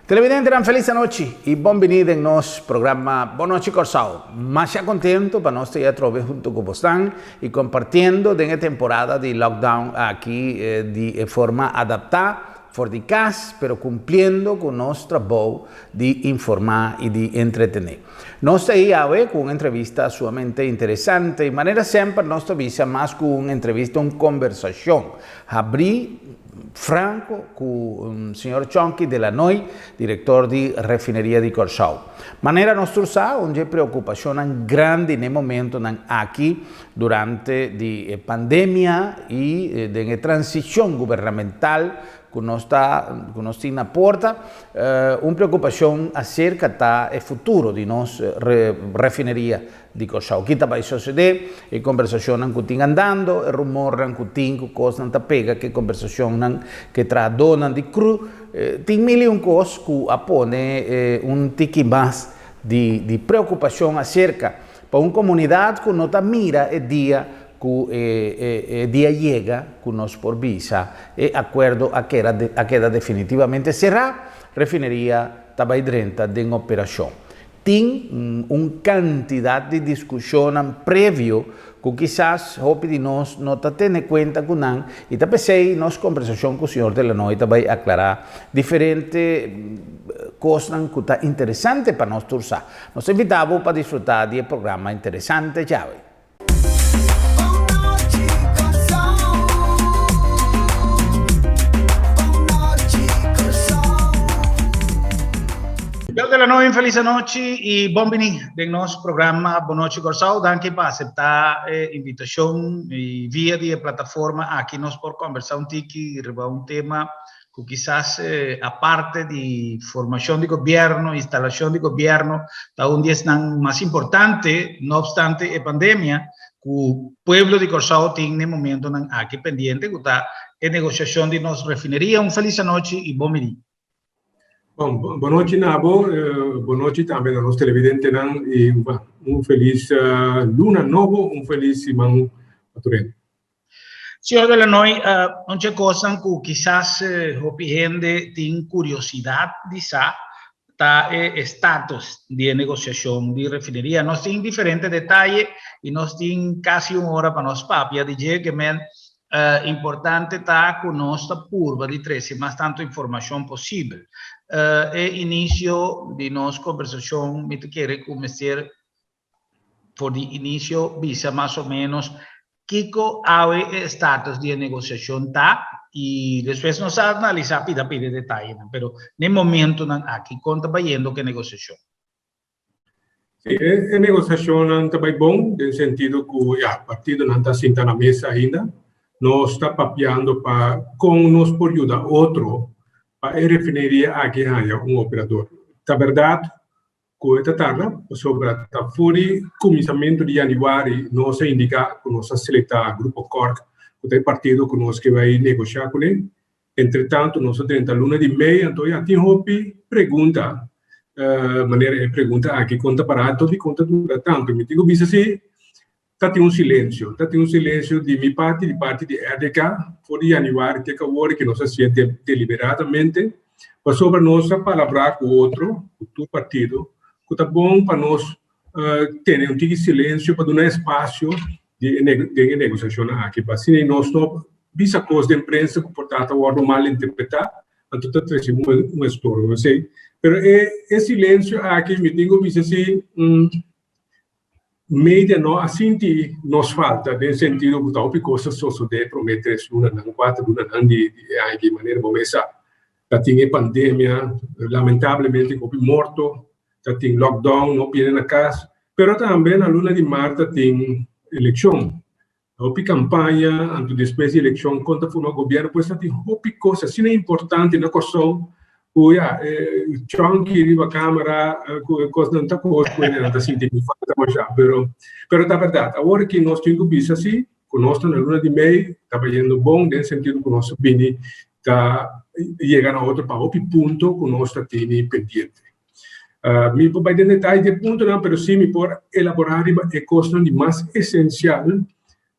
Televidente, una felice noche y bienvenido en nuestro programa Boa Noite Corsao. Más contento para nosotros ya trobar junto con vosotros y compartiendo de esta temporada de lockdown aquí de forma adaptada, fuera de casa, pero cumpliendo con nuestro trabajo de informar y de entretener. Nos estamos hoy con una entrevista sumamente interesante y de manera siempre nos avisa más con una entrevista, una conversación. Abrí franco con il signor Chonchi della NOI, direttore di Refineria di Corsao. Manera nostra sa, una preoccupazione grande nel momento qui durante la pandemia e la transizione governamentale che nos in porta, una preoccupazione acerca del futuro di nostra refineria di Corsao. Chi vai succedere, e conversazione che stiamo andando, e rumore che stiamo, cose non pega, che conversazione che tra donna di cru, tin milioni cose che appone un tiki mas di preoccupazione acerca per una comunità che non mira e dia que dia llega con nos por visa e acuerdo a queda definitivamente será refinería tabaidrenta de operación. Tem una cantidad de discusión previo que quizás hopi de nos no tiene cuenta con nan y tapesei nos conversación con el señor de la noite vai aclarar diferentes cosas que está interesante para nos tursar. Nos invitamos para disfrutar del programa interesante ya. Ciao della noi, felice noche y bienvenido del nostro programma Boa Noite Corsao. Danke per accettare l'invitazione via di piattaforma a chi nos può conversare un tiki riguardo un tema che quizás aparte di formazione di governo, installazione di governo, da un día más importante, no obstante la pandemia, que il pueblo di Corsao tiene nel momento aquí pendiente, che sta in negociazione di nostra refineria. Un felice noche y bienvenido. Boa noite, Nabo. Boa noite também aos televidentes. E feliz luna novo, feliz Simão Matureno. Signor della noi, non c'è cosa che quizás gente tiene curiosidad di sa ta status di negociazione di refineria. Nos tiene differenti dettagli e nos tiene quasi un'ora per nos papia di che men importante ta con nostra curva di tresi, ma tanto informazione possibile. E inicio di nostra conversazione mi chiede come mestiere por di inicio visa más o menos Kiko ave status di negociazione ta y después nos analiza pida detalles, pero nel momento aquí conta bayendo che negociazione. Sì, è negociazione sta bom, nel sentido che il partito non sta sentando na mesa ainda, non sta papiando para con nos por ayudar outro para a refineria aqui haya operador. A verdade, que esta tarde, sobre a fora começamento de janeiro, nós indica que nós seleta grupo Cork, que é partido que nós que vai negociar com ele. Entretanto, nós temos a luna de meia, então já tem hopi pergunta, maneira pergunta aqui conta parado de conta dura tanto. Me digo bisa assim, tá tem um silêncio de minha parte, de parte de RDK, por janeiro que acabou que nós sente deliberadamente, para sobre nossa palavra com outro, o partido, que tá bom para nós ter um silêncio para dar espaço de negociação aqui, para assim nós não bisa coisa de imprensa que portanto o mal interpretar, então tá trazendo uma história, não sei, mas é silêncio aqui me digo bisa assim média não assim que nos falta no sentido que tal coisas só de prometer luna não quatro luna não de aqui maneira como essa já tinha pandemia lamentavelmente como morto já tem lockdown não viene na casa mas também na luna de março tem eleição houve campanha antes depois de eleição contra o governo pois tem houve coisas assim é importante na Corsao Uia, Chonchi arriva a Câmara, cosa non sta cosa, non sta sentendo fatta già, però da verdade, ora che il nostro incubista si, conoscono nella luna di mei, sta facendo buon, nel sentito conosco bene, sta llegando a altro punto, conosco tieni pendiente. Mi può dire dettagli del punto, no, però sì, mi può elaborare le cose di más essenziale,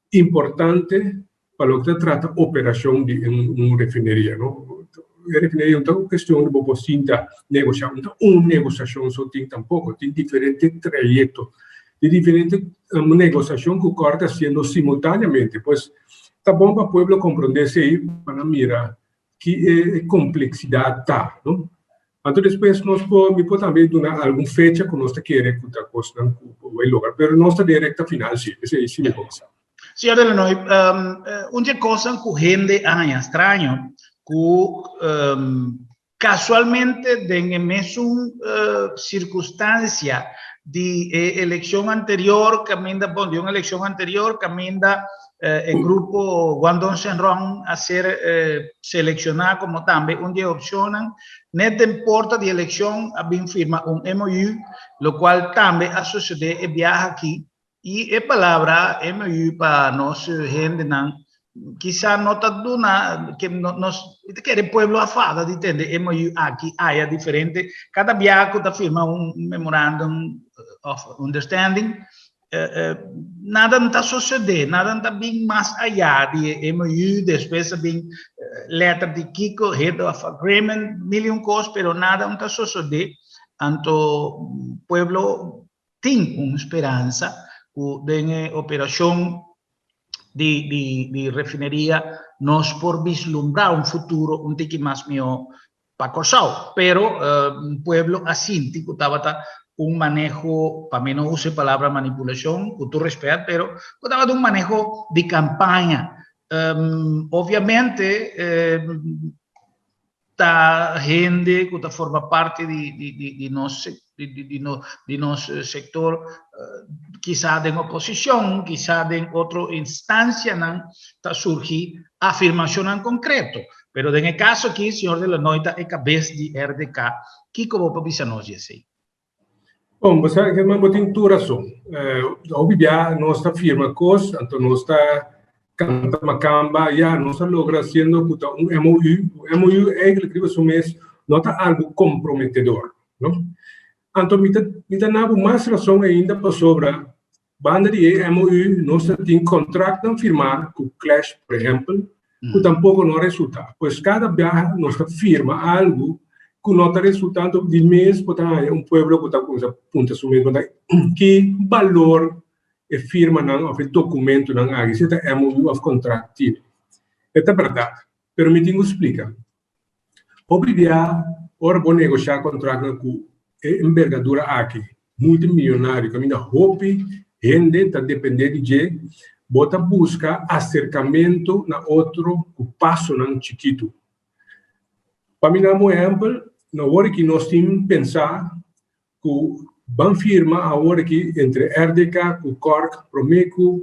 importante, per lo che tratta operazione di una refineria, no? referir a uma questão de boa cinta negociar, então negociação só tem tampouco, tem diferente trajeto, de diferente negociação que ocorre sendo simultaneamente, pois tá bom para o povo compreender se aí para mirar que complexidade tá, não? Então depois nós podemos também dar alguma fecha que nós queremos que outra coisa não vai lograr, mas nossa direta final sim, esse sim me começa. Senhor Delanoy, uma coisa que gente é estranho, que casualmente en mesma circunstância de eleição anterior, de uma eleição anterior, caminda el grupo Guandong Senron a ser seleccionado como também, onde opcionan, nesta porta de eleição, a bem firma MOU, lo qual também a sociedade viaja aqui, e a palavra MOU para nós, gente, não, quizá não está dando que nós queremos pueblo afada de entender MOU aqui há diferente cada viaje está firma memorandum of understanding nada está sucedendo nada está bem mais allá de MOU depois bem letra de Kiko head of agreement million coisas pero nada está sucedendo então pueblo tem uma esperança de operação de refinería nos por vislumbrar un futuro un tiki más mío para Corsao, pero un pueblo así, tico estaba un manejo, para mí no use palabra manipulación, con tu respeto, pero estaba un manejo de campaña. Obviamente, ta gente que forma parte de nuestro sector, quizá en oposición, quizá en otra instancia, está surgir afirmación en concreto. Pero en el caso aquí, señor Delanoy, es cabeza de RDK, ¿qué como para nos dice? Bom, você que uma boa razão. Obviamente, nossa firma COS, então nossa canta macamba, já nossa logra sendo MOU. MOU é aquele que mês nota algo comprometedor, não? Então, me dá mais razão ainda para sobre banda de MOU, nós temos contrato não firmar com o Clash, por exemplo, que tampouco não resulta. Pois cada vez nós firma algo que não está resultando de mês, porque é um povo que está com essa ponta sumida, que valor é firma não, o documento não há, isso é MOU of contract. É verdade, mas me tenho que explicar. Obviamente, ora vou negociar contrato com envergadura aqui, multimilionário, que ainda hope, gente está dependendo de bota busca acercamento na outro, o passo não chiquito. Para mim, por exemplo, na hora que nós temos que pensar que van firma a hora que entre RDK, o Cork, Promeco,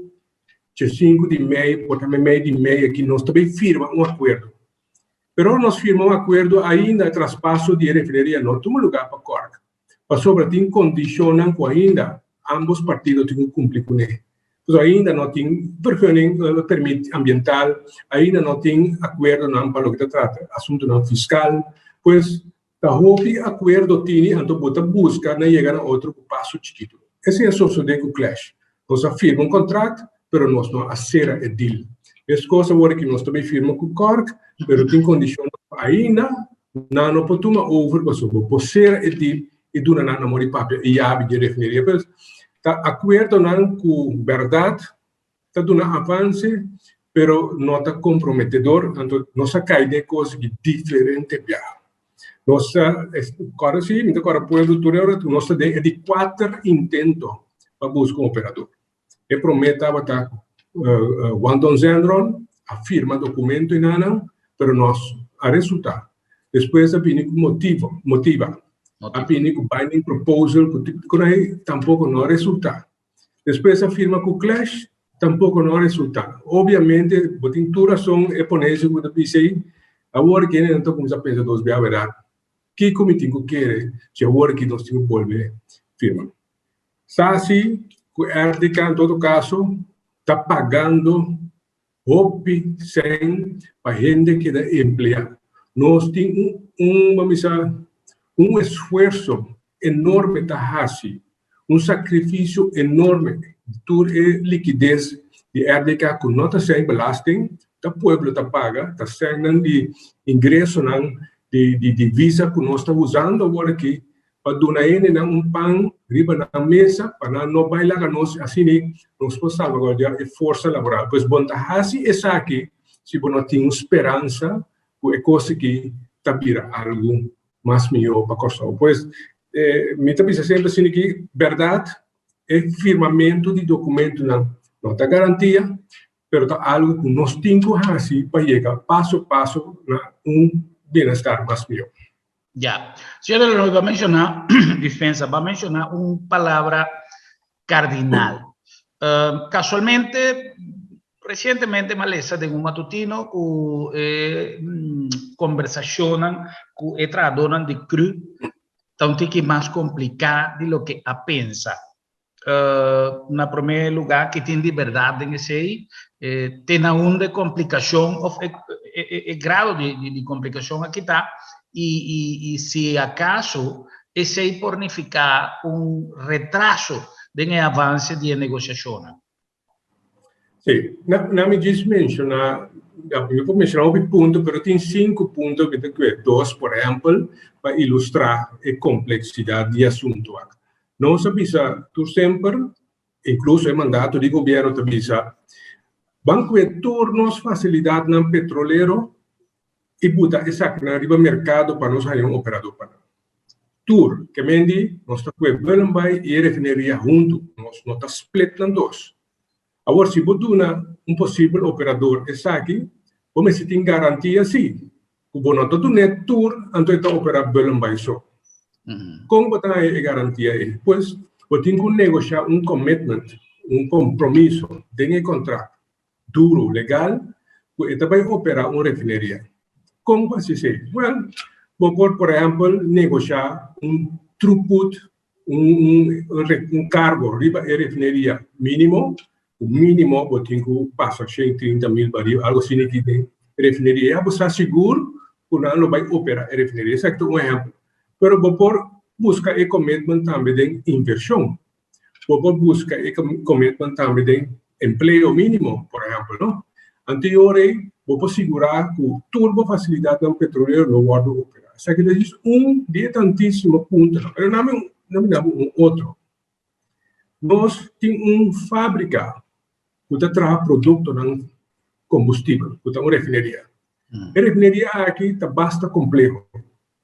5 de meio, ou também meio de meio, que nós também firma acordo. Pero nós firmamos acordo ainda traspasso de refineria, não tem lugar para Cork. Mas sobre tem condicionam que ainda ambos partidos têm que cumprir com ele. Então ainda não tem permite ambiental, ainda não tem acordo não para o que trata, assunto não fiscal, pois da houve acordo tem, então bota busca na chegar a outro passo chiquito. Esse é o suceder com o Clash. Nós firmamos contrato, pero nós não acera o deal. Essa coisa agora que nós também firmamos com o Cork, pero tem condição ainda não pode tomar over, para ser o deal e dura na mori papel e abre de refineria. Mas tá acordo não com verdade, tá dando avance, pero não tá comprometedor, então nossa cai de coisas diferente já. Nossa, agora sim, agora puedo turar, nossa de 4 intentos para buscar operador. E prometa botar Guandong Senron, afirma documento e nada, pero nós a resultado. Depois a PINIC motiva. A PINIC binding proposal, que tampouco não resulta. Depois afirma que o Clash, tampouco não resulta. Obviamente, botem tu razão, é ponência, quando pensei, agora que não começa a pensar dos bem a verdade. Que comitê que quer, se agora que nós temos que volver firma. SASI, o RDK, em todo caso, está pagando OP 100 para a gente que é empregada. Nós temos esforço enorme da HASI, sacrifício enorme, toda a liquidez de RDK que não está sem belasting, o pueblo está paga, está sendo de ingresso de visa que nós estamos usando agora aqui, para donar um pão riba na mesa, para não bailar nós, assim, nós podemos salvaguardar a força laboral. Pois, bom, assim, essa aqui, se você não tem esperança, é coisa que está vira algo mais melhor para a Corsão. Pois, me está pensando sempre assim que verdade é firmamento de documento não está garantia, mas é algo que nós temos que fazer para chegar passo a passo a bem-estar mais melhor. Ya. Señor Leonor, va a mencionar, dispensa, va a mencionar una palabra cardinal. Casualmente, recientemente, Malesa, tengo un matutino que conversacionan, que tradonan de cru, tanto que más complicado de lo que a pensa. Na primeiro lugar, que tem de verdade em esse tem de complicação, grado de complicação aqui está, e se acaso, esse aí pornificar retraso de avanço de negociação. Sim, não me diz mencionar, eu vou mencionar um ponto, mas tem 5 pontos, dois, por exemplo, para ilustrar a complexidade do assunto. Nós avisa, tu sempre, incluso o mandato do governo, avisa, banco de turnos, facilidade no petrolero, e buta essa na riba mercado para nós ter operador para tour que mendi nós está com Belembay e refineria junto nós não está split em dois agora se botuna possível operador essa aqui vamos se tem garantia sim o bonoto do net tour então está operar Belembay só como botar a garantia aí pois eu tenho que negociar commitment compromisso de contrato duro legal que vai operar refineria. Como vai ser? Well, por exemplo, negociar throughput, cargo, riba e refineria mínimo, o mínimo, eu tenho que passar 30 mil baril, algo assim que tem refineria, você está seguro que não vai operar a refineria. Esse é um exemplo. Mas por buscar o commitment também de inversão, por buscar o commitment também de emprego mínimo, por exemplo, não? Anteriormente, vou assegurar que a turbo facilidade no petróleo não vai operar. Isso aqui diz de tantíssimo ponto, mas não outro. Nós temos fábrica que traz produto no combustível, que é uma refineria. A refineria aqui está bastante complexo.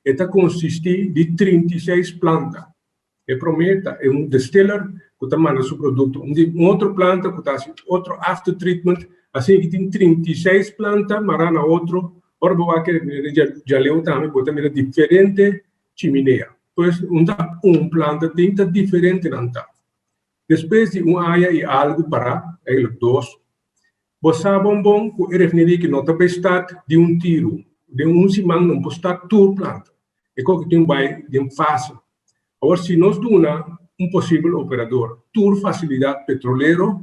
Ela consiste de 36 plantas. E prometa é distiller que manda seu produto. Outra planta que está outro after treatment. Assim que tem 36 plantas, mas na outro, ora que já leu também, botar diferente chimeneia. Pois planta tem diferente nanta. Depois de área e algo para eles dois. Você sabe que a refineria que não está estar de tiro, de semana não pode estar tudo planta. É que tem de fácil. Agora, se nós damos possível operador, tour facilidade petroleiro,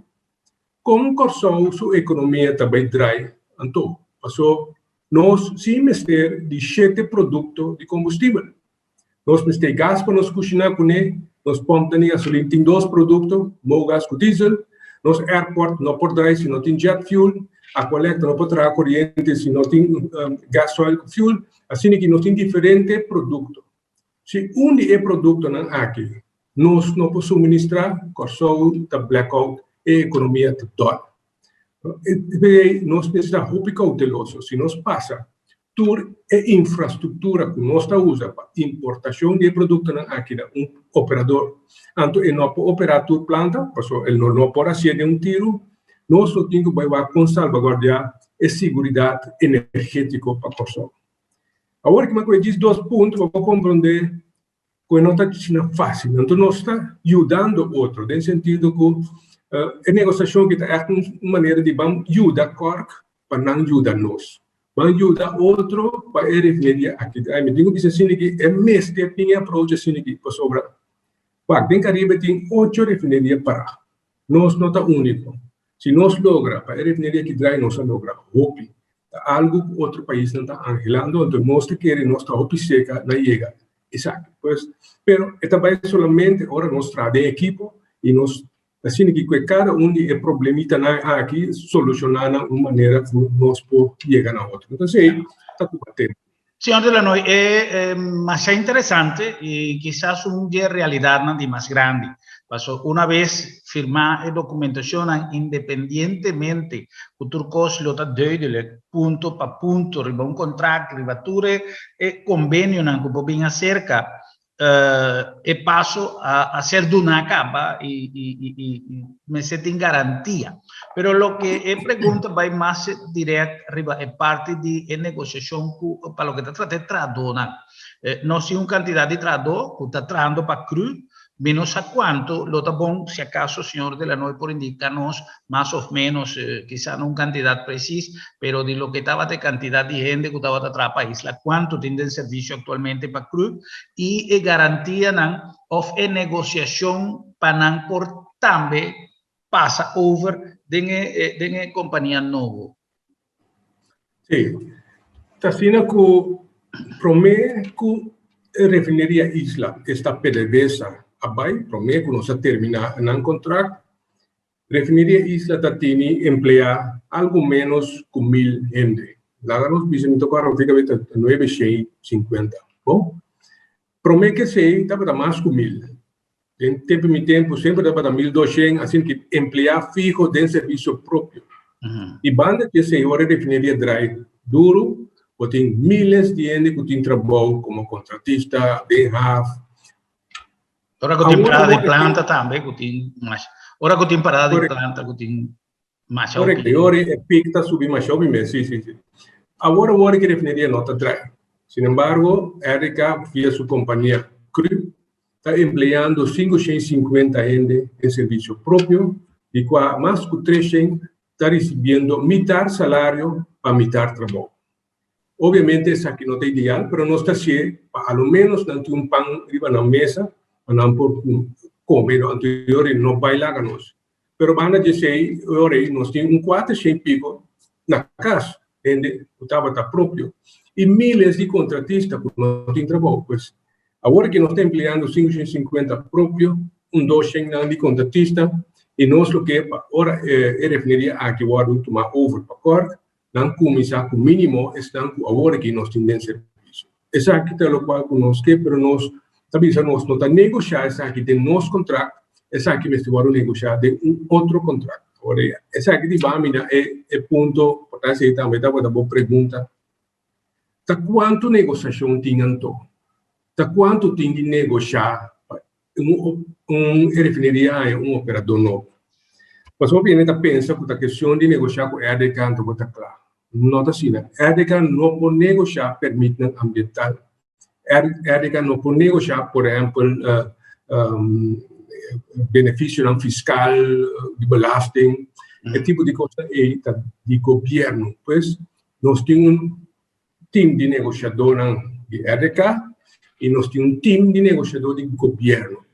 como Corsão, sua economia também drai, então, passou, nós, sim, ter de 7 produtos de combustível. Nós ter gás para nós cozinhar com ele, nós pompas de gasolina, tem 2 produtos, mau gás com diesel, nós airport não pode drai se não tem jet fuel, a coleta não pode trazer corrente se não tem gasoil com fuel, assim que nós tem diferentes produtos. Se de produto não aqui, nós não podemos suministrar, Corsão está blackout, a economia total. Nós precisamos ser cautelosos. Se nós passa, toda a infraestrutura que nós usamos para importação de produtos aqui, operador, então ele não pode operar toda planta, porque ele não pode fazer de tiro, nós temos que com salvaguardar a segurança energética para a Corsão. Agora que eu disse 2 pontos, eu vou compreender que não está sendo fácil. Então, nós estamos ajudando o outro, no sentido que a negociação que é uma maneira de ajudar a Cork para não ajudar nós. Vamos ajudar outro para a refineria aqui. Eu digo que é mês de tem approach assim aqui para sobrar. Tem Caribe tem 8 refinerias para. Nós não está único. Se nós logra para a refineria que traz, nós logra hope. Algo que outro país não está angelando, então nós queremos nossa hope seca na chega. Exato. Pues, pero esta vez solamente ahora nos trae de equipo y nos Assim que cada de problemita aqui solucionar de uma maneira que nós podemos chegar a outro. Então, sim, está tudo batendo. Señor Delanoy, es más interesante y quizás un día realidad de más grande. Pasó una vez firmar documentación independientemente, Turcos lo está duidelijk, punto para punto, riba un contrato, riba ture convenio que può bien acerca e paso a ser de una capa y me sento en garantía. Pero lo que pregunta va más directo arriba es parte de negociación para lo que está tratando de tradonar. No si una cantidad de trado que está tratando para cru, menos a cuánto, lo está bon, si acaso, señor Delanoy, por indicarnos más o menos, quizá no una cantidad precisa, pero de lo que estaba de cantidad de gente que estaba atrás para isla, cuánto tiene el servicio actualmente para cru y garantía of negociación para por también pasa over de companhia novo. Sim. Está sendo que promete que a refineria Isla está PDVSA abai, promete que nós terminar um contrato. Refineria Isla está tendo emplear algo menos que 1.000 gente. Lá nós visitamos para ficar 950. Bom, promete que sei está para mais que 1.000. Em tempo sempre dá para 1.200, assim que emplear fijo de serviço próprio. E banda que se agora refineria drive duro, ou tem milhares de gente que tem trabalho como contratista, BHAF. Ora que tem parada de planta também, que tem mais. Ora que tem parada de planta, que tem mais. Ora que é picta subir mais jovem, sim. Agora que a refineria não está drive. Sin embargo, RK, via sua companhia CRU, está empleando 550 gente em serviço próprio e mais que 300 está recebendo metade salário para metade trabalho. Obviamente, isso aqui não é ideal, mas nós estamos para, ao menos, não ter pão na mesa, para não por comer anterior não vai lá a nós. Mas, vamos dizer, nós temos 400 pico na casa, onde estava próprio, e milhares de contratistas que não têm trabalho. Pois, agora que nós estamos empleando 550 próprio, 200 de contratista, e nós o que agora a refineria aqui agora tomar over para corte, não começar com o mínimo, estão agora que nós temos serviço. Essa aqui é o qual nós quer, mas nós também nós não está negociar essa aqui de nosso contrato, essa aqui nós vamos negociar de outro contrato. Agora, essa aqui de Bamina é ponto, para ser também da boa pergunta. Tá quanto negociação tinha então? Tá quanto tem de negociar refineria operador novo? Mas obviamente pensa que a questão de negociar com a RDK não está claro. Não está assim. A RDK não pode negociar permissão ambiental. A RDK não pode negociar, por exemplo, benefício fiscal, de belasting, esse tipo de coisa é de governo. Pois, nós temos time de negociador de RDK e nós temos time de negociador de governo.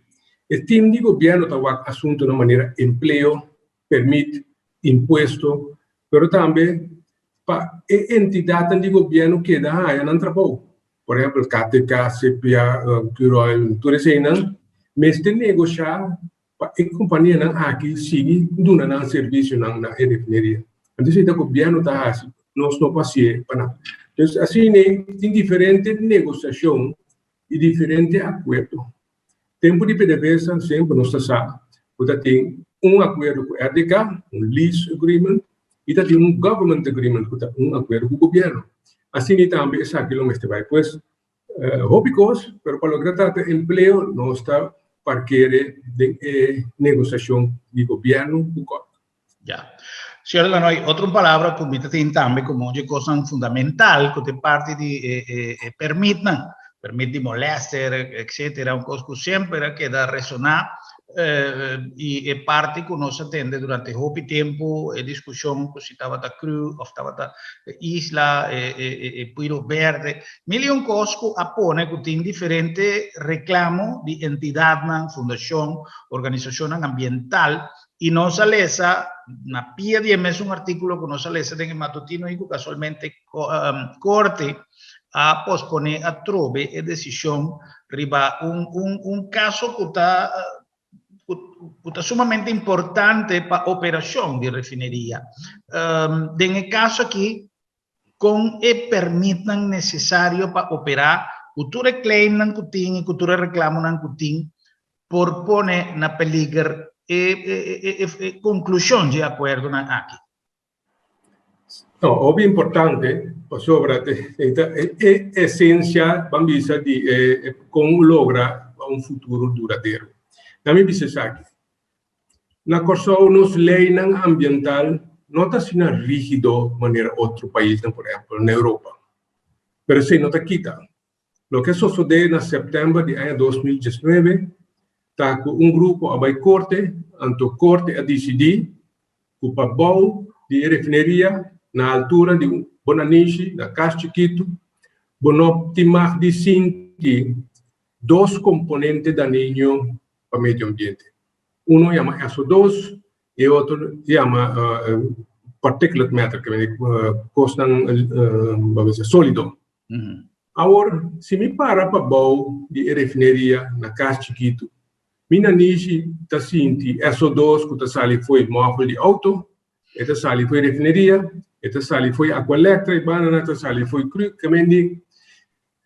O time de governo está assunto de maneira emprego, permite, imposto, mas também para entidades de governo que dá não trabalho. Por exemplo, KTK, CPA, Curol, tudo isso aí, mas tem negociar para a companhia aqui seguir dando serviço na refineria. Então, o governo está assim, nós não passamos para nada. Então, assim, tem diferentes negociações e diferentes acordos. Tempo de PDVSA sempre nós sabemos, você tem acordo com a RDK, lease agreement, e tem government agreement, acordo com o governo. Assim também, essa aqui não vai. Pois, hobicos, mas para lograr o emprego, nós está para querer negociação de governo. Ya. Señor Delanoy, otra palabra que me tiene también como una cosa fundamental que te parte de permit de molester, etcétera, un cosa que siempre queda resonar y parte que nos atende durante hopi tiempo, discusión que si estaba da CRU, o estaba da isla, Puiro Verde, millón cosas que apone que tiene diferentes reclamos de entidad, fundación, organización ambiental, y no sale esa, una pía 10 meses un artículo que no sale ese en el matutino y que casualmente corte a posponer a trove decisión riba un caso que está é sumamente importante para a operação de refineria. No caso aqui, com o permitam necessário para operar, cultura claim não cutim e cultura reclamo não cutim, por pôr na peligro conclusão de acordo aqui. No, óbvio importante, sobre a essência, vamos de como lograr um futuro duradouro. Também precisa aqui. Na corso nos lei ambiental não está sendo rígido de maneira outro país, por exemplo, na Europa. Mas se não está quita. O que sucedeu em setembro de 2019, está com grupo a corte, a corte a decidir que o papel de refineria na altura de Bonaniche, na Casa Chiquito, vão optimar de sentir dois componentes daninhos para o meio ambiente. Um chama SO2 e outro chama particulate matter, que é sólido. Agora, se me para de refineria na Casa Chiquito, minha niche está sentindo SO2 que está saindo foi móvel de auto, está saindo foi refineria, está saindo foi água elétrica, banana está saindo foi cru, que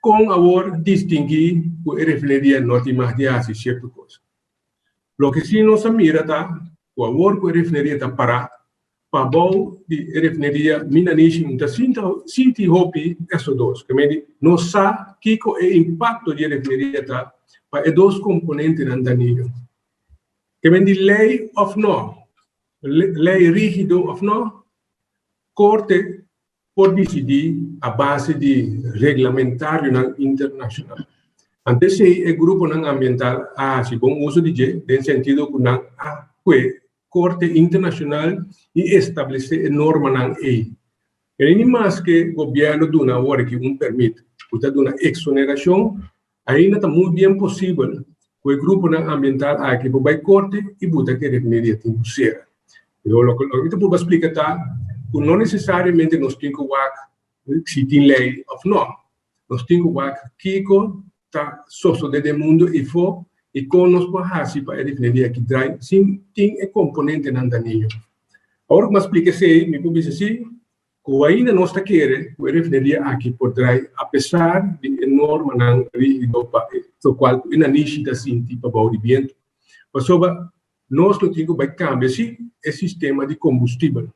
com agora distinguir que a refineria não tem mais de assim certa coisa. O que se não se mira tá, o agora que a refineria está parada, para bom de refineria, minha niche não está sentindo hopi SO2, que não sabe que o impacto de refineria está para dois componentes não daninho. Que lei of no, lei rígido of no, corte por decidir a base de regulamentário internacional. Antes o grupo ambiental se bom uso de no sentido que corte internacional e estabelecer norma na lei. E mais que o governo dá agora que permite, que dá uma exoneração, ainda está muito bem possível que o grupo ambiental aqui vai corte e buta que a refineria tem que ser. O que eu vou explicar que não necessariamente nós temos que se tem lei ou não. Nós temos que está sosso de mundo e for e com nós para a refineria que traz sim tem componente não daninho. Agora que eu explico assim, me pode dizer assim, que ainda não está querendo que a refineria aqui por trás, apesar de enorme não rígido para o qual na niche da sinti para o vento, mas sobre nós não temos que cambiar sim o sistema de combustível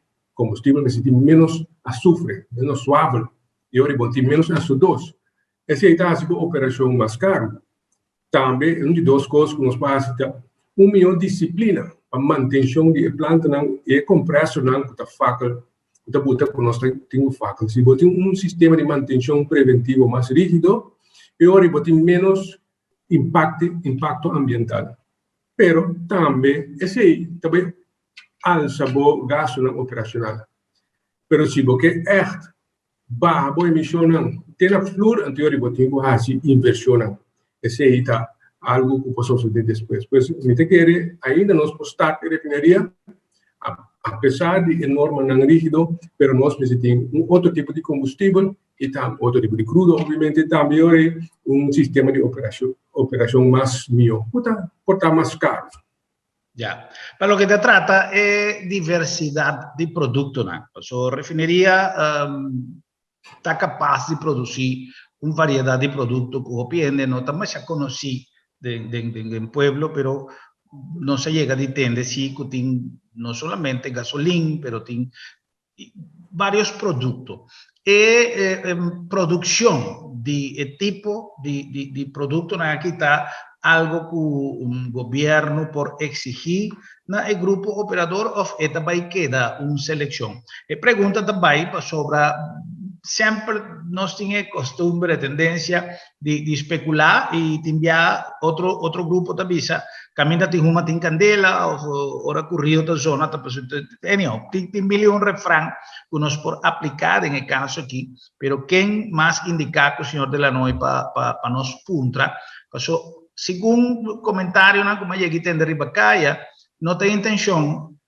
necessita menos açúcar, menos suave, e agora tem menos SO2. Essa é a operação mais cara. Também, uma de duas coisas que nós fazemos, melhor disciplina para manutenção de planta e compressor que está fácil, que está com nós temos fácil. Se você tem sistema de manutenção preventivo mais rígido, e agora tem menos impacto ambiental. Pero também, esse aí, também alça o gasto operacional. Pero se você barra a emissão, tem a flor anterior e botem a inversão. Esse aí está algo que posso fazer depois. Pois, me te quer ainda nós postar a refineria, apesar de enorme não rígido, pero nós precisamos outro tipo de combustível e também outro tipo de crudo, obviamente também sistema de operação mais melhor, portar mais caro. Ya, para lo que te trata es diversidad de productos, ¿no? So, refinería está capaz de producir una variedad de productos que depende, no estamos ya conocidos en pueblo, pero no se llega a entender si tiene no solamente gasolina, pero tiene varios productos. Producción de tipo de productos, aquí está algo que un gobierno por exigir el grupo operador of esta vai queda una selección. Pregunta también sobre siempre nos tiene costumbre, tendencia de especular y enviar otro grupo de visa, camina de uma tem candela o ora corrido da zona, tem un refrán que nos por aplicar en el caso aquí, pero ¿quién más indica que el señor de la Noy para nos puntra? Según comentario, como llegué a entender Ribacaya, no tiene intención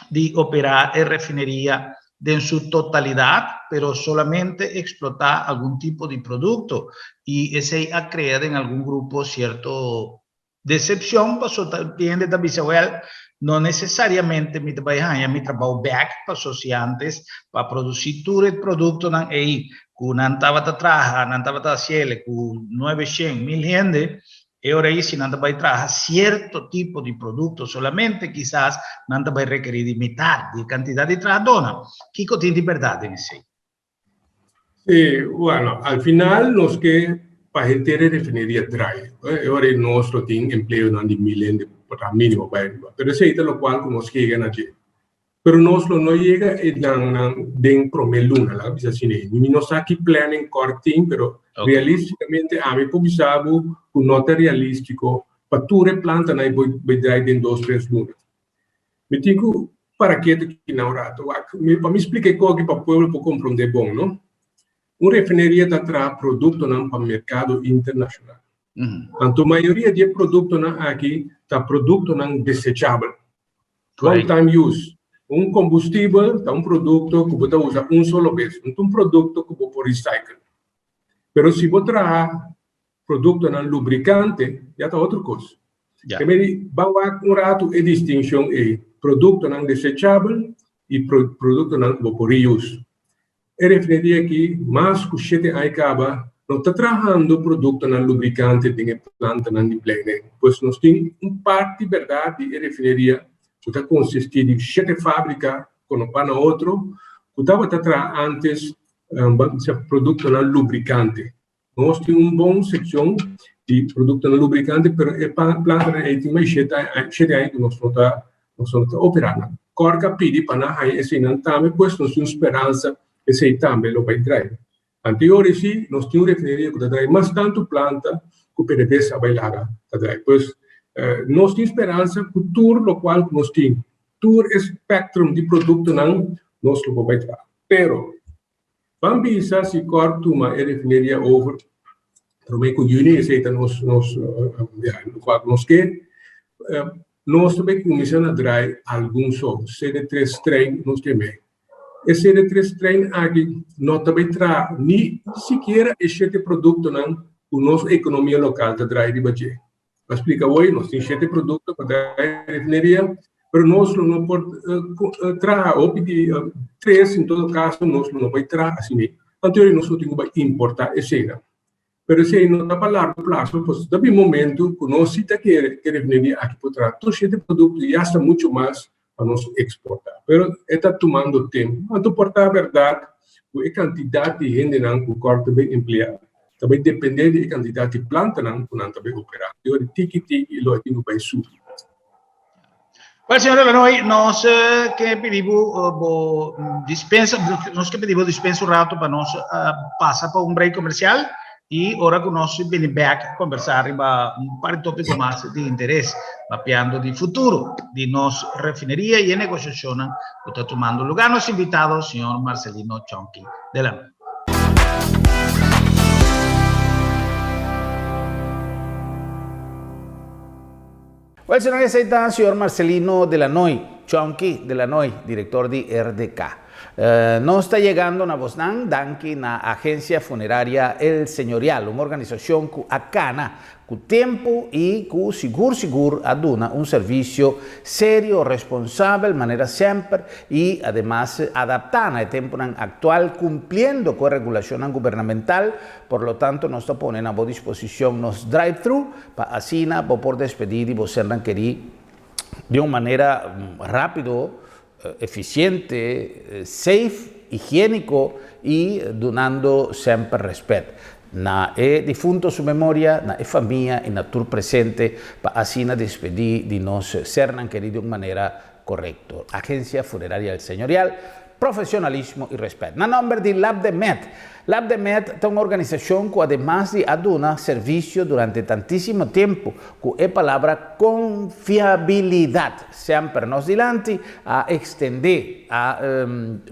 de operar en refinería en su totalidad, pero solamente explotar algún tipo de producto y ese a crear en algún grupo cierto decepción pasó también de Tabisahuel, no necesariamente mi trabajo back pasó si antes para producir todo el producto ahí, con nantaba ta traja, nantaba ta ciele, con 900, 1000 gente, y ahora ahí si nantaba traja cierto tipo de producto solamente, quizás nantaba requerir de mitad de cantidad de trajadona. ¿Qué tiene de verdad en ese? Sí, bueno, al final nos que para gente definiría drive. Ahora el nuestro tiene empleo en el milenio para mínimo, pero ese es lo cual nos llegan allí. Pero nuestro no llega en promeluna, la bisa sini. Ni nos aquí planning corting, pero realísticamente a mí publicado un nota realístico para tu replanta na voy drive en 2-3 lunas. Me digo para qué te inaugurato. Para me explicar cómo que para el pueblo puede comprender bom, ¿no? Una refinería trae producto para el mercado internacional. Tanto mayoría de productos aquí está producto desechable, long time use. Un combustible está un producto que puede usar un solo vez, un producto que puede recycle. Pero si vos traes producto lubricante, ya está otra cosa. Quindi va un rato e distinción producto desechable y producto por reuse. E refineria que mais que você acaba não está trabalhando produto na lubricante tem planta na plena, pois nós tem parte verdade e refineria que está consistindo de 7 fábricas quando vai na outro que estava trabalhando antes produto na lubricante. Nós temos bom seção de produto na lubricante, pero é planta na tem mais 7 aí que nós não está operando. Corca pede para na aí esse não também, pois nós temos esperança esse também lo vai trazer. Anteriores sim, nós temos refineria que traz mais tanto planta que PDVSA vai lá trazer. Pois nós temos esperança que tudo o qual nós temos, todo o espectro de produto não nós lo vai trazer. Pero vamos pensar se corta uma refineria over, também com Uni aceita nós quer nós também começamos a trazer alguns só, CD3 trem nós temos. Esse CD3 trem aqui não também traz nem sequer este produto não o nossa economia local está traz de baixo. Para explicar hoje nós temos este produto para a refineria, mas nós não pode trazer ou pedir 3 em todo caso nós não vai trazer assim. Anterior nós temos que importar esse não. Pero se não está para largo prazo, pues também momento que nós se quer refineria aqui para trazer todo este produto já está muito mais para nós exportar. Pero está tomando tempo. Mas, por a verdade, a quantidade de gente que corta bem empregada. Também depende da quantidade de planta que não também operar. Eu tiki e lo tenho para subir. Well, signor Lanoy, nos que pedimos dispensa un rato para nos pasar por un break comercial y ahora con nos viene back a conversar riba un par de tópicos más de interés, mapeando di futuro di nos refinería y negociación que está tomando lugar. Nos invitado, señor Marcelino Chonqui de la Noy. Well, señor Marcelino de la Noy, Chonqui de la Noy, director de RDK. Nos está llegando una voz danki na agencia funeraria El Señorial, una organización que acana con tiempo y que sigur aduna un servicio serio, responsable, de manera siempre y además adaptada al tiempo actual, cumpliendo con la regulación gubernamental. Por lo tanto, nos ponen a disposición los drive-thru para así por despedir y vos de una manera rápido, eficiente, safe, higiénico y donando siempre respeto. Na difunto su memoria, na familia y na tur presente para así despedir de nos ser querido de una manera correcta. Agencia Funeraria El Señorial, profesionalismo y respeto. Na nombre de LabDemet. LabDemet es una organización que además de aduna servicio durante tantísimo tiempo, que es palabra confiabilidad, siempre nos dilante a extender, a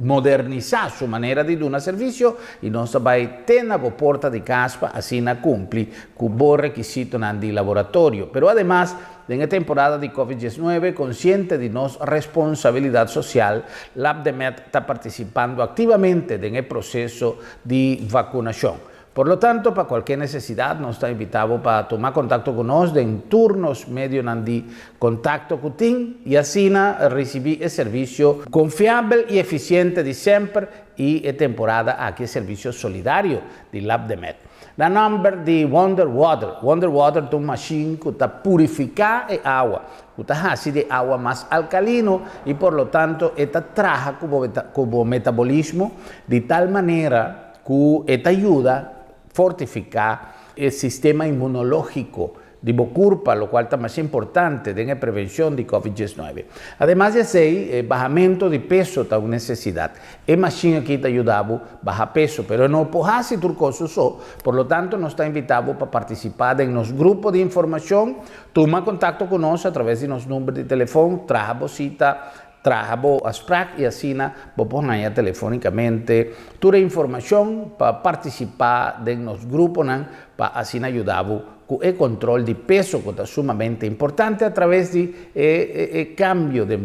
modernizar su manera de dar servicio y nos va a tener a porta de casa, así na cumpli con buen requisito de laboratorio. Pero además, en esta temporada de COVID-19, consciente de nuestra responsabilidad social, LabDemet está participando activamente en el proceso de vacunación. Por lo tanto, para cualquier necesidad, nos está invitado para tomar contacto con nosotros en turnos medio de contacto con ti y así recibir el servicio confiable y eficiente de siempre y temporada aquí el servicio solidario de Lab de Met. La number de Wonder Water. Wonder Water es una machine que purifica el agua, que hace de agua más alcalino y por lo tanto esta trabaja como metabolismo de tal manera que esta ayuda a fortificar el sistema inmunológico de Bocurpa, lo cual es más importante en la prevención de COVID-19. Además de ese bajamiento de peso es una necesidad. Es machine aquí te ayuda a bajar peso, pero no puede hacer turcoso so. Por lo tanto, nos está invitado para participar en los grupos de información. Toma contacto con nosotros a través de los números de teléfono, traja cita, traja a SPRAC y así vos poner telefónicamente toda la información para participar en los grupos para así ayudar con el control de peso que es sumamente importante a través de cambio de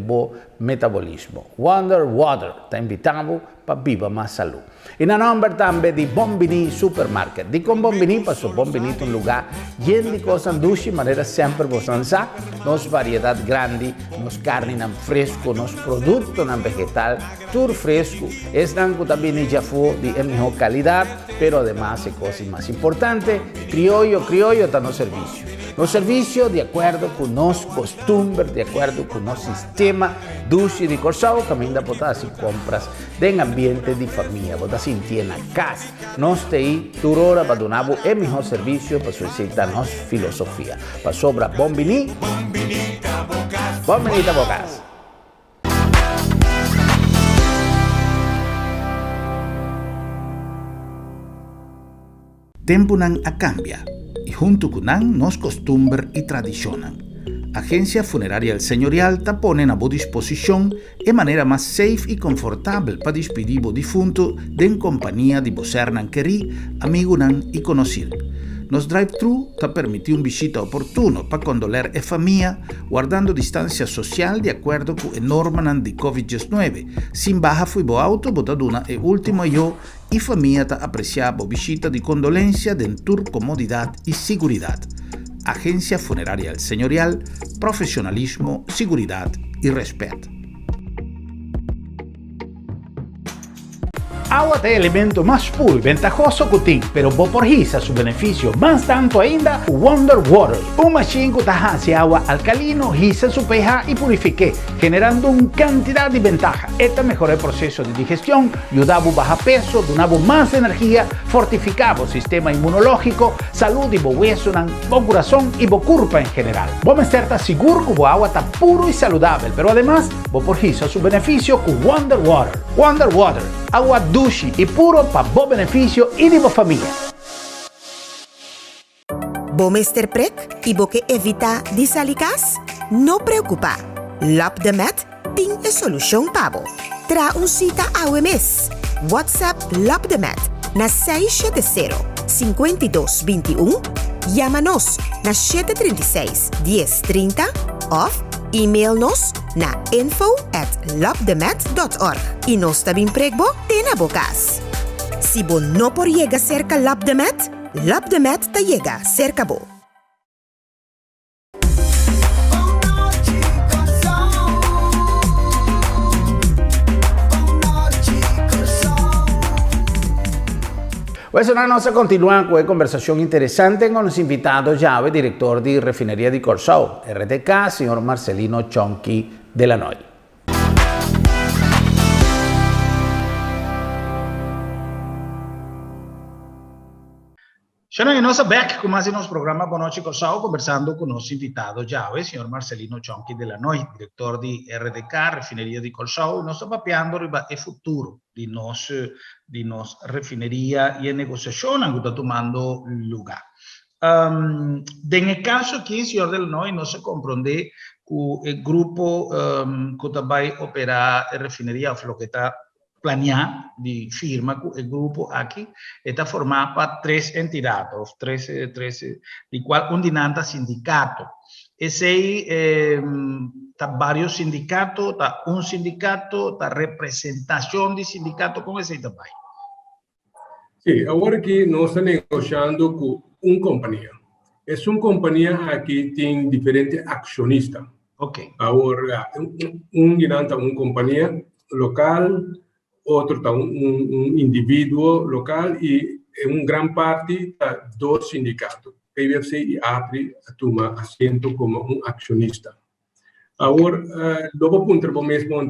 metabolismo. Wonder Water te invitamos para viva más salud. Y en nombre también de Bombini Supermarket. Di con Bombini pasó Bombini un lugar lleno de cosas dulces, de manera siempre bosanza, nos variedad grande, nos carne fresco, nos productos vegetal, todo fresco. Es también ya fue de mejor calidad, pero además es cosa más importante, criollo está en servicio. Los servicios de acuerdo con los costumbres, de acuerdo con los sistemas dulce de Corsao, también da poder hacer compras en ambiente de familia, poder sentir en la casa. Nos te ahí, tu hora para donar el mejor servicio para solicitar nuestra filosofía. Para sobra Bombini, Bombini Bocas. Tempo nan a cambia y junto con nan nos costumbre y tradicionan. Agencia Funeraria El Señorial te pone a disposición de manera más safe y confortable para despedir o difunto en compañía de voser nan querí, amigo nan y conocido. Nos drive-thru te permite un visita oportuno para condoler a familia guardando distancia social de acuerdo con la norma de COVID-19. Sin baja fui bo auto, botaduna e último yo y familia te apreciaba visita de condolencia de tur comodidad y seguridad. Agencia Funeraria El Señorial, profesionalismo, seguridad y respeto. Agua es el elemento más puro y ventajoso que tiene, pero vos por hisa su beneficio más tanto ainda Wonder Water, un machine que hace agua alcalino, hisa su pH y purifique, generando una cantidad de ventajas. Esta mejora el proceso de digestión, ayudaba a bajar peso, donaba más energía, fortificaba el sistema inmunológico, salud y hueso, corazón y curpa en general. Vos me estar seguro que el agua está puro y saludable, pero además vos por hisa su beneficio con Wonder Water. Wonder Water, agua dulce y puro para vos beneficio y de vos familia. ¿Vos Mr. Prek y vos que evita disalicas? No preocupa. Lab de Met tiene solución para vos. Tra un cita a mes. WhatsApp Lab de Met na 670-5221. Llámanos na 736-1030 o e-mail-nos na info@labdemet.org y nos tabing pregbo tena bocas. Si bo no por llega cerca Lab de Met te llega cerca bo. Pues ahora nos continúa con una conversación interesante con los invitados llave, director de Refinería de Corsao, RTK, señor Marcelino Chonqui de la Noy. Sono back con más de nuestro programa Boa Noite Corsao, conversando con los invitados llave, señor Marcelino Chonqui de la Noy, director de RTK, Refinería de Corsao, y nos está papeando el futuro de nos refinería y en negociación que está tomando lugar. En el caso aquí, señor de la Noy, no se comprende que el grupo que también opera refinería, o lo que está planeado de firma, el grupo aquí está formado por tres entidades, de cual un dinanta sindicato. Ese está varios sindicatos, está un sindicato, está representación de sindicato, ¿cómo es ahí también? Sí, ahora que nós estamos negociando con una compañía. Es una compañía que tiene diferentes accionistas. Ok. Ahora, una compañía local, otro está un individuo local y en gran parte dos sindicatos, PVFC y APRI, toma asiento como un accionista. Ahora, luego punto lo mismo,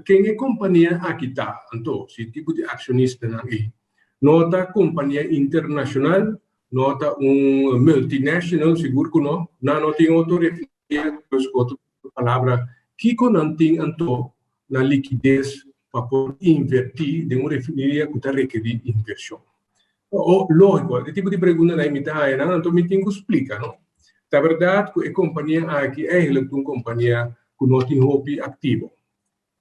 ¿qué compañía aquí está? Entonces, si tipo de accionista ahí. Nota compañía internacional, nota un multinacional, seguro que no tiene otra pues otra palabra, que no tiene la liquidez para poder invertir de una refinería que requiere inversión. Lógico, el tipo de pregunta da mitad, entonces me tengo que explicar, ¿no? La verdad que la compañía aquí es una compañía que no tiene hobby activo.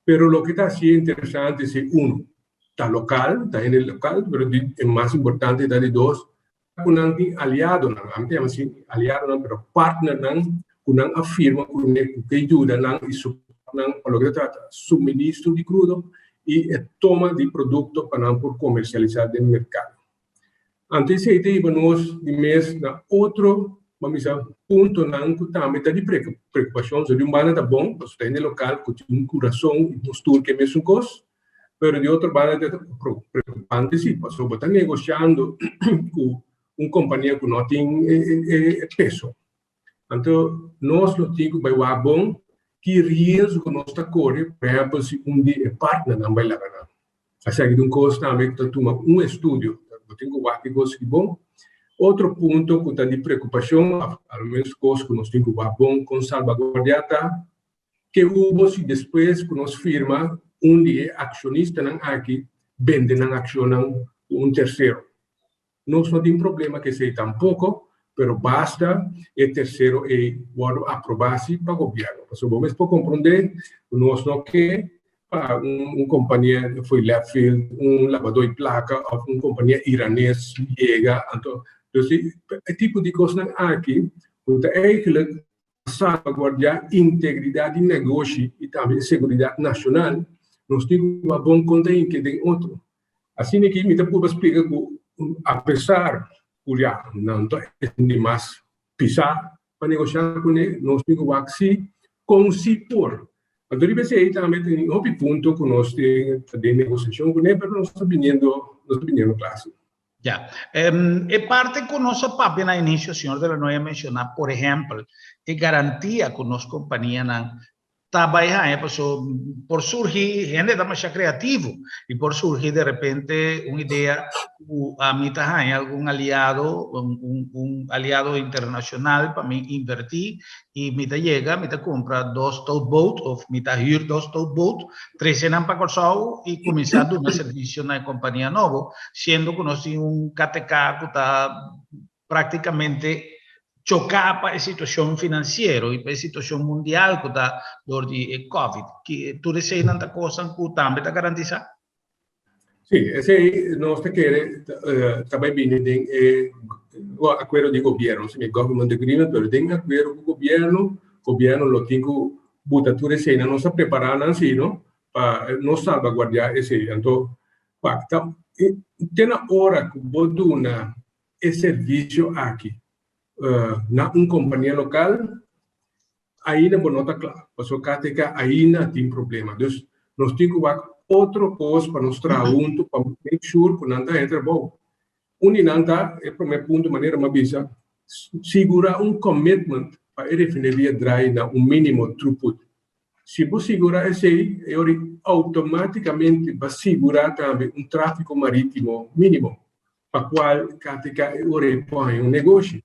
Pero lo que está así interesante es uno, está local, está en el local, pero es más importante está de dos, con un aliado, no así aliado, pero partner, con una firma que ayuda y lo que trata suministro de crudo y toma de producto para por comercializar del mercado. Antes de íbamos de mes na otro, vamos a punto também de preocupação sobre banda tá bom, você tem no local com um coração e postura que mesmo cos, mas de outro banda é preocupante sim, passou botar negociando com companhia que não tem peso. Então nós não temos vai lá bom que risco nós está corre, por exemplo, se dia partner não vai lá não. Assim que coisa também que toma estudo, eu tenho aqui coisa que bom. Outro ponto que está de preocupação, ao menos coisa que nós temos que bom com salvaguardar, que houve se depois que nós firma dia acionista não aqui vende não acionam terceiro. Nós não tem problema que seja tampouco, pero basta o terceiro aprovar-se para o governo. Porque vamos para compreender, nós não quer uma companhia foi Leadfield, lavador de placa, ou uma companhia iranesa chega, então esse tipo de coisa aqui, eigenlijk salvaguardar a integridade de negócio e também a segurança nacional, nós temos uma boa conta em que tem outro. Assim que me pode explicar que, apesar de não ter mais pisar para negociar com ele, nós temos que concipor. Então, deve ser também tem outro ponto que nós temos de negociação com ele, mas nós estamos vindo classe. Ya. Parte con nuestra papi en el inicio, señor de la Noia mencionar, por ejemplo, garantía con nuestra compañía por surgir gente más creativo y por surgir de repente una idea a mí hay algún aliado un aliado internacional para mí invertir y me llega me compra 2 towboat o me hyr 2 towboat 3 en Pacorsau y comenzar a dar servicio en la compañía nuevo siendo conocido un KTK que está prácticamente chocar para a situação financeira e para a situação mundial que está dor de Covid, que tudo isso aí não está coisa que também está garantizado? Sim, esse aí nós queremos também bem tem o acordo de governo, se é government agreement, mas tem acordo com o governo lo tem que botar tudo isso aí na nossa preparação assim, não, para nós salvaguardar esse aí. Então, tem na hora que vou dar esse serviço aqui na uma companhia local, ainda não está claro. Porque que ainda tem problema. Então, nós temos que fazer outra coisa para nos trazer junto, para make sure que não está bom. Uninanta, é o primeiro ponto, de maneira mais bisa, segurar commitment para a refineria dry na mínimo throughput. Se você segurar esse aí, automaticamente vai segurar também tráfego marítimo mínimo, para o qual KTK põe negócio.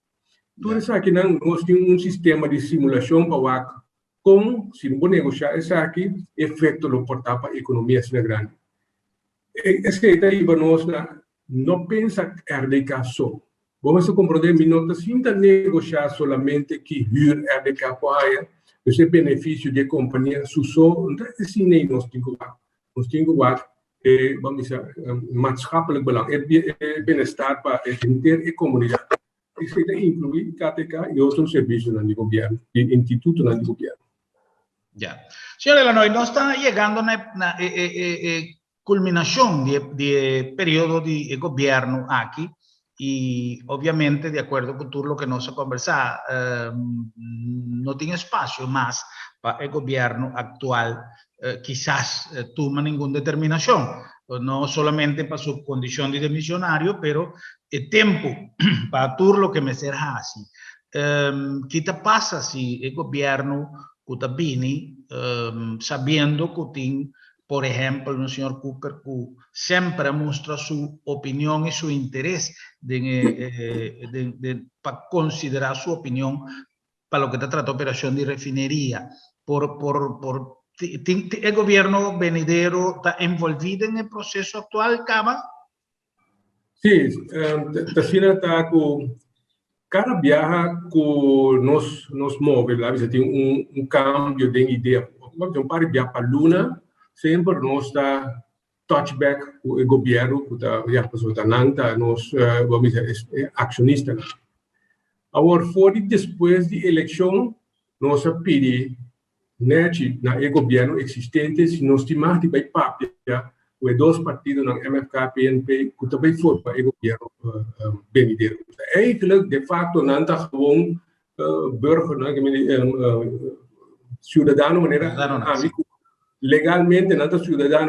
Tudo isso aqui nós temos sistema de simulação para como, se não negociar isso aqui, efeito lo portar para a economia grande. Esse aí nós não pensa RDK só. Vamos compreender que não está negociar somente que hyr RDK para esse benefício de companhia só, não é assim nem nós temos que vamos dizer, maatschappelijk belang, bem-estar para a comunidade. Isso inclui KTK e outros serviços do governo, e institutos do governo. Ya. Señor Delanoy, nos está llegando culminación de periodo de gobierno aquí. Y obviamente, de acuerdo con todo lo que nos ha conversado, no tiene espacio más para el gobierno actual, quizás toma ninguna determinación, no solamente para su condición de demisionario, pero el tiempo para todo lo que me será así. ¿Qué te pasa si el gobierno que viene sabiendo que tiene, por ejemplo, el señor Cooper, que siempre muestra su opinión y su interés para considerar su opinión para lo que se trata de operación de refinería? ¿El gobierno venidero está envolvido en el proceso actual, Cama? Sí, China está con cada viaje que nos mueve, a veces tiene un cambio de idea. Un par de viajes para Luna, sempre nos está touchback com o governo, que a pessoa está nanta, nós vamos dizer, acionista. Agora, fora depois da eleição, nós pedimos na governo existente, se nós temos de papel, os dois partidos na MFK, PNP, que também foram para o governo venidero. Eigenlijk, de facto, nanta gewoon burger, cidadão, maneira legalmente nada cidadão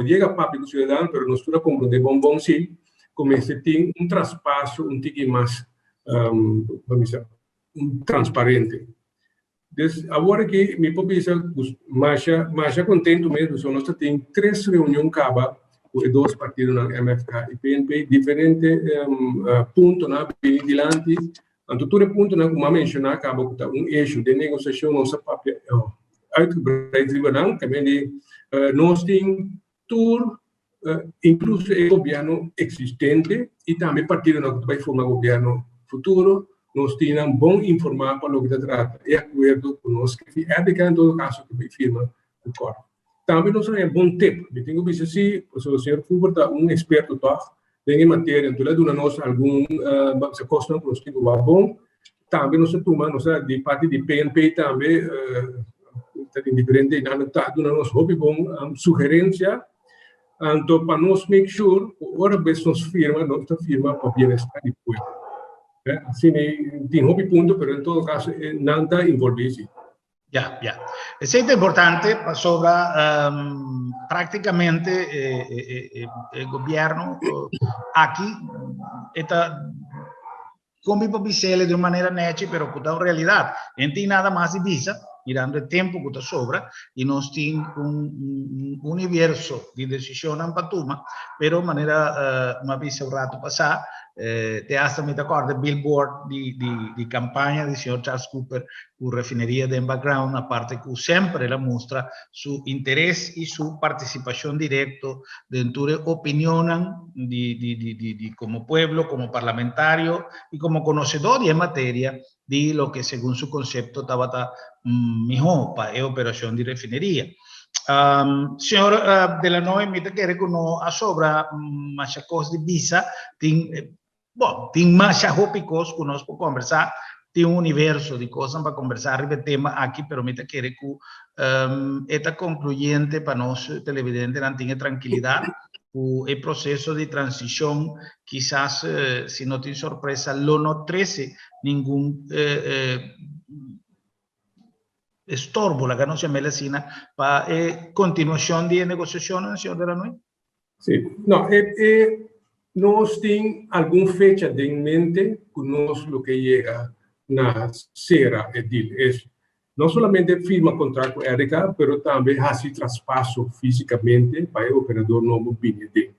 llega papo cidadão, pero nós tudo como de bom sim, como se tem traspasso tique mais vamos dizer transparente. Então agora que me popisa mais contento mesmo, nós tem 3 reuniões caba com os dois partidos na MFK e PNP diferente ponto na bem dilante, anto tudo ponto na como mencionar acaba com eixo de negociação nossa papel uitgebreid tribunal, também nós temos tudo, incluso o governo existente e também partido que vai formar governo futuro, nós temos bom informar para o que se trata, e acordo conosco, que é de cada caso que vai firmar o acordo. Também nós temos bom tempo, eu tenho visto assim, o senhor Fulbert é experto em matéria, então ele dá-nos algum questão que nós temos bom, também nós tomamos de parte de PNP também diferente na nos hobby bom sugerência então para nós make sure ora vez nossa firma para bem-estar do povo assim tem hobby ponto pero em todo caso nada envolvido ya es importante sobre prácticamente el gobierno aquí está como para de una manera neta pero que en realidad no tiene nada más de visa mirando el tiempo que está sobra y nos tiene un universo de decisión en Patuma, pero de manera una vez un rato pasado, te hasta me acuerdo del billboard de campaña del señor Charles Cooper con refinería de background, aparte que siempre la muestra su interés y su participación directo dentro de opinión de como pueblo, como parlamentario y como conocedor en materia de lo que según su concepto estaba mejor para la operación de refinería. Señor Delanoy, me quiere que no sobra más cosas de visa, tiene más tópicos que nos podemos conversar, tiene un universo de cosas para conversar sobre el tema aquí, pero me quiere que esta concluyente para los televidentes no tenga tranquilidad. El proceso de transición, quizás, si no tiene sorpresa, no 13 ningún estorbo, la que no se llama la para continuación de negociaciones, señor Delanoy. Sí, no, nos tiene alguna fecha en mente con lo que llega a será es no solamente firma contrato con ERICA, pero también hace traspaso físicamente para el operador nuevo BND.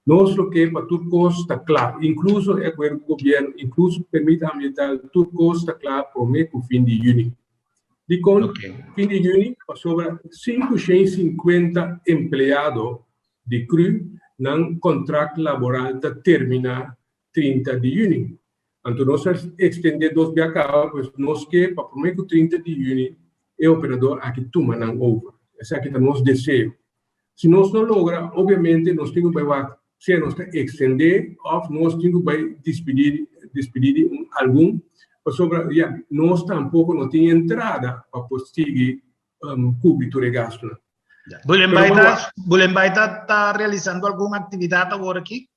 Nós lo que para Turcos está claro, incluso el gobierno, incluso permite ambiental, Turcos está claro por mí con fin de junio. De con fin de junio, sobre 550 empleados de CRU, en contrato laboral termina 30 de junio. Então, nós extender 2 de acá, pois nós que para o mês 30 de junho, o operador aqui toma não over. Esse aqui é o nosso desejo. Se nós não logra, obviamente, nós temos que se nós extender, ou nós temos que despedir algum, sobre nós tampouco não tem entrada para conseguir cobrir todo o gasto. Bulembaita está realizando alguna actividad ahora aquí?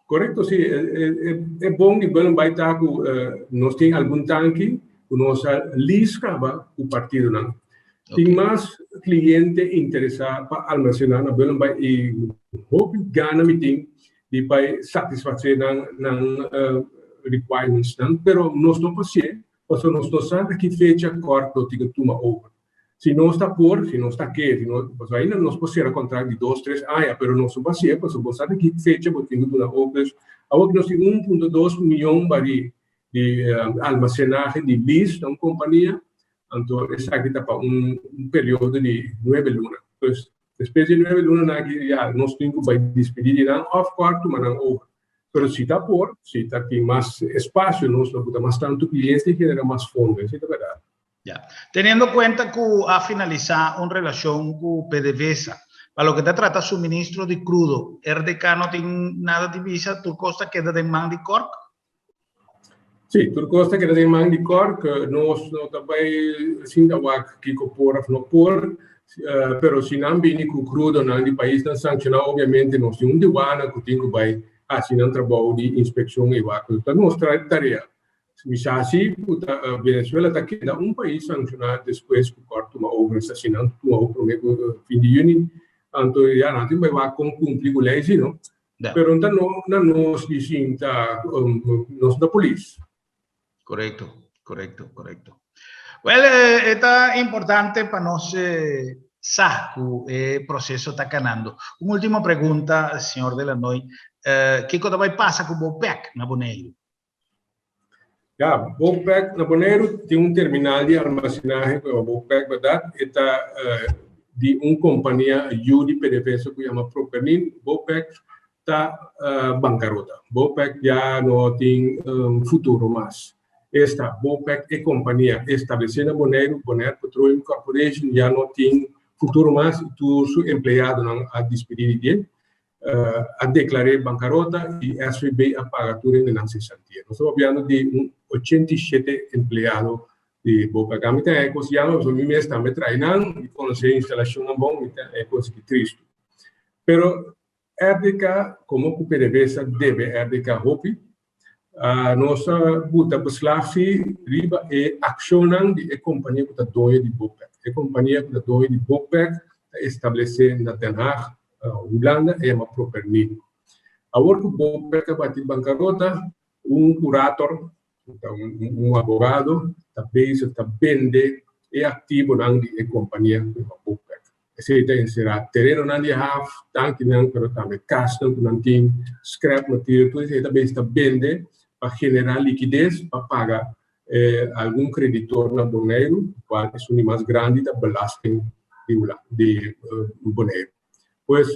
Correcto, sí. Es bom que Bulembaita nos tiene algún tanque, nos liscaba o partido. Tem mais cliente interessado para armazenar na Bulembaita e hope gana meeting de para satisfazer na requirements, pero nós não podemos, porque nós não sabemos que fecha corto que toma over. Se não está se não está aqui, pues ainda nós podemos contrato de 2, 3 anos, pero não sou paciente, porque nós sabemos que fecha porque toma over. Agora nós temos 1,2 milhão de almacenagem de lease da companhia, então essa aqui está para período de 9 lunas. Então, depois de 9 lunas, nós temos que despedir de off quarto, mas não over. Pero se está tem mais espaço, nós não temos mais tanto cliente e genera mais fundos, isso é verdade. Ya. Teniendo en cuenta que ha finalizado una relación con PDVSA, para lo que te trata suministro de crudo, RDK no tiene nada de visa, Turcosta queda de man de Cork? Sí, Turcosta queda de man de Cork, nós também sim da que por no por, pero se não vem com crudo no país não sancionado, obviamente nós temos diwana que tem que vai assinar trabalho de inspeção e vaca. Então nós tarefa. Misasi, Venezuela está aqui um país sancionado depois que o corto uma obra assassinando uma obra no fim de junho, então já não tem mais como cumprir com leis, não? Pero então não nos dizem nós da polícia. Correcto. Well, é importante para nós saber que o processo está ganhando. Uma última pergunta, senhor Delanoy, que coisa vai passar com o BOPEC na Bonaire? BOPEC na Bonaire tem terminal de armazenagem com a BOPEC, verdade? Está de companhia de PDVSA que chama Propernin. BOPEC está bancarrota. BOPEC já não tem futuro mais. Esta BOPEC é companhia estabelecida na Bonaire Petroleum Corporation, já não tem futuro mais e todos os empregados a despedir dele. A declarar bancarrota e a SVB a pagatura de não cessantia. Nós estamos falando de 87 empregados de BOPEC. A mitad é coisa que os meninos estão me treinando e conhecer a instalação não bom, é coisa que triste. Pero RDK, como o PDVSA deve RDK Hopi, a nossa buta beslagsi riba e accionam de companhia que está dona de BOPEC. A companhia que está dona de BOPEC estabelecer na Den Haag, Holanda é uma Propernin. Agora que o BOPEC bater bancarrota, curator, advogado, está vende e ativo na companhia da BOPEC. Esse será terreno na de half, tanque não, pero também casta, não tem scrap material, tudo isso também está vende para generar liquidez para pagar algum creditor na Bonaire, qual é o mais grande da belasting de Bonaire. Pues,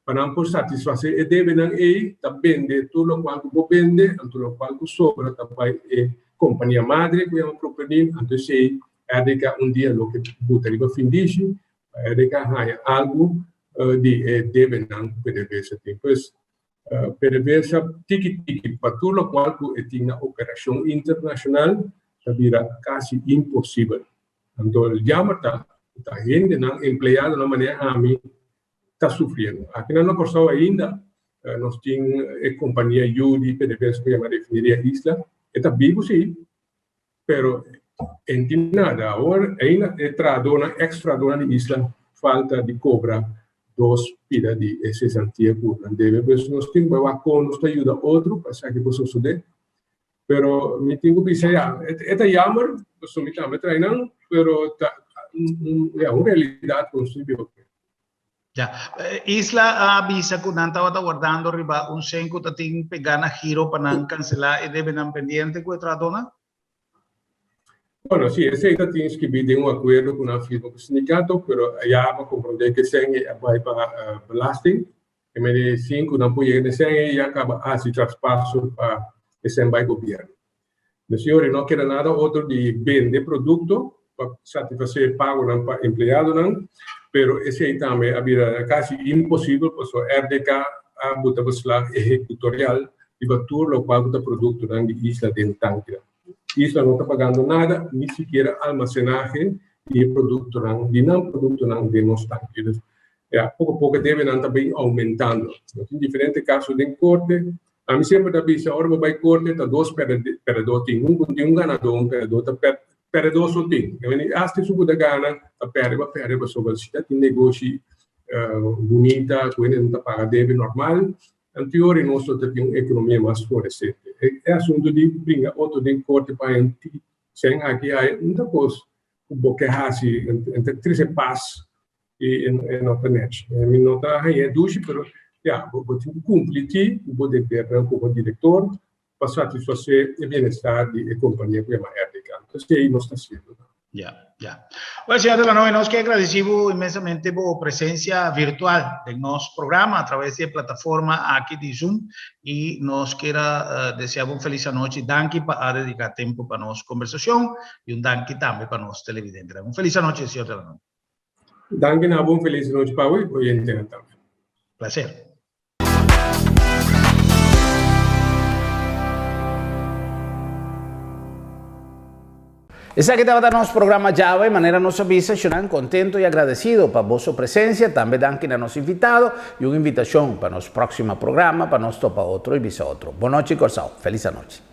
para não satisfazer, e deve não vender tudo o qual vende, tudo o qual sobra, também companhia madre, que é uma propriedade, então se RDK dia, o que botaria fim disso, RDK ganha algo de deve não PDVSA. Pues, PDVSA, tiki-tiki, para tudo o qual tem uma operação internacional, vira quase impossível. Então, já está gente empregada de maneira a mim, está sofrendo. Aqui na nossa ainda, nós temos a companhia de PDVSA, que é uma refineria Isla, está vivo sim, mas não tem nada. Agora, ainda é extra dona de Isla, falta de cobrar 2 pilas de cessantia por não deve. Nós temos que nos ajuda outro, para que possa suceder. Pero me tenho que dizer, é jammer, nós estamos treinando, pero é uma realidade construída. Ya, Isla avisa que não estava aguardando arriba um senco que tem pegado giro para não cancelar e deve não pendiente com a dona? Bueno, sí, ese ainda tem que vir um acordo com a firma do sindicato, mas já para compreender que sem vai para belasting, e me 5 não pode sem e acaba se traspasso para esse vai governo. O senhor não quer nada outro de vender produto para satisfazer pago para empregado não. Pero esse aí também é quase impossível, porque o RDK a botar beslag executorial de tudo o qual o produto na isla de Tancra. Isla não está pagando nada, nem sequer almacenagem e produto não de nós tanques. Pouco a pouco devem também aumentando. Em diferentes casos de corte, a mim sempre da vista, agora vai corte, está dois perdedores, tem um ganador, um perdedor, está perdedor só tem. Aste suco da gana, a perde sobre a cidade, tem negócio bonita, que não está paga deve normal. Em teoria, nós temos uma economia mais florescente. É assunto de brincar outro de corte para a gente, sem aqui há muita coisa, o boque hasi entre 13 paz e na internet. Me nota é duche, pero vou ter que cumprir o dever como diretor para satisfazer o bem-estar da companhia que é mais ética. Então, aí nós está sendo. Bueno, señor Delanoy, nos que agradecemos inmensamente por presencia virtual en nuestro programa a través de plataforma aquí de Zoom y nos quiera deseamos una feliz noche. Danke para dedicar tiempo para nuestra conversación y un danke también para nuestros televidentes. Una feliz noche, señor Delanoy. Danke, una buena feliz noche para hoy y también. Placer. Esa que estaba nosso programa já de maneira nos avisa, estarán contento e agradecido por vossa presença, também danke a nosso invitado e uma invitação para nosso próximo programa, para nós topar outro e visa outro. Boa noite, Corsao. Feliz noite.